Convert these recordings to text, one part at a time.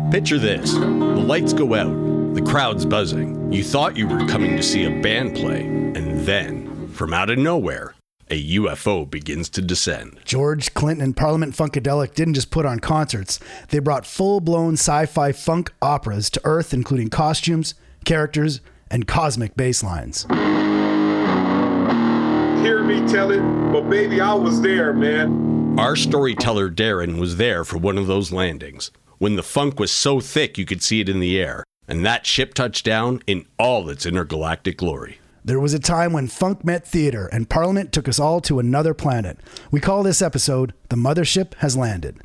Picture this. The lights go out. The crowd's buzzing. You thought you were coming to see a band play. And then, from out of nowhere, a UFO begins to descend. George Clinton and Parliament Funkadelic didn't just put on concerts. They brought full-blown sci-fi funk operas to Earth, including costumes, characters, and cosmic bass lines. Hear me tell it, but baby, I was there, man. Our storyteller Darren was there for one of those landings, when the funk was so thick you could see it in the air, and that ship touched down in all its intergalactic glory. There was a time when funk met theater, and Parliament took us all to another planet. We call this episode, The Mothership Has Landed.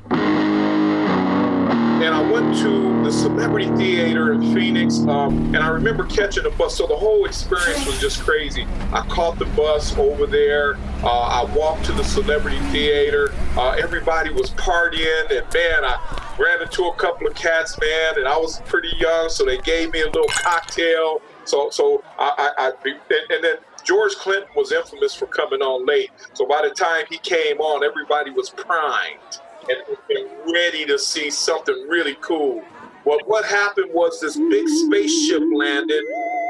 And I went to the Celebrity Theater in Phoenix, and I remember catching a bus, so the whole experience was just crazy. I caught the bus over there, I walked to the Celebrity Theater, everybody was partying, and man, I ran into a couple of cats, man, and I was pretty young, so they gave me a little cocktail. And then George Clinton was infamous for coming on late. So by the time he came on, everybody was primed and ready to see something really cool. Well, what happened was this big spaceship landed,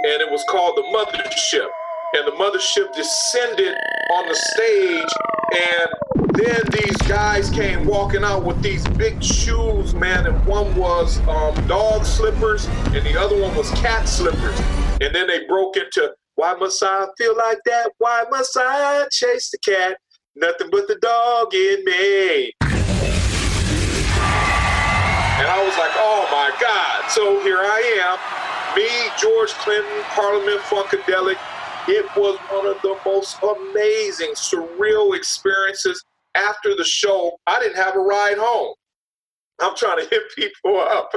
and it was called the Mothership. And the Mothership descended on the stage, and then these guys came walking out with these big shoes, man, and one was dog slippers, and the other one was cat slippers. And then they broke into, why must I feel like that? Why must I chase the cat? Nothing but the dog in me. And I was like, oh my God. So here I am, me, George Clinton, Parliament Funkadelic. It was one of the most amazing, surreal experiences. After the show, I didn't have a ride home. I'm trying to hit people up.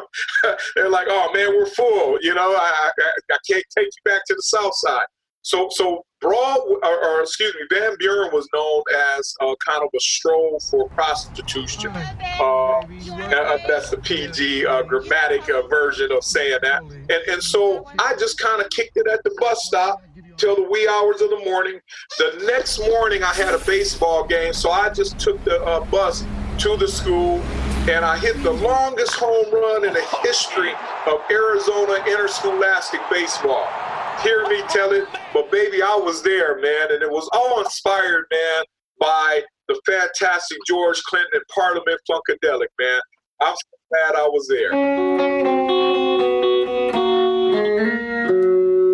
They're like, oh man, we're full. You know, I can't take you back to the South Side. So Van Buren was known as kind of a stroll for prostitution. That's the PG grammatic version of saying that. And so I just kind of kicked it at the bus stop till the wee hours of the morning. The next morning I had a baseball game, so I just took the bus to the school, and I hit the longest home run in the history of Arizona interscholastic baseball. Hear me tell it, but baby, I was there, man, and it was all inspired, man, by the fantastic George Clinton and Parliament Funkadelic, man. I'm so glad I was there.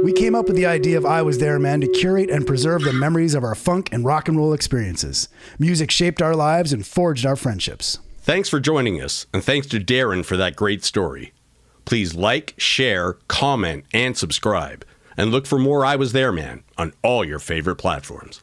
We came up with the idea of I Was There, Man to curate and preserve the memories of our funk and rock and roll experiences. Music shaped our lives and forged our friendships. Thanks for joining us, and thanks to Darren for that great story. Please like, share, comment, and subscribe. And look for more I Was There, Man on all your favorite platforms.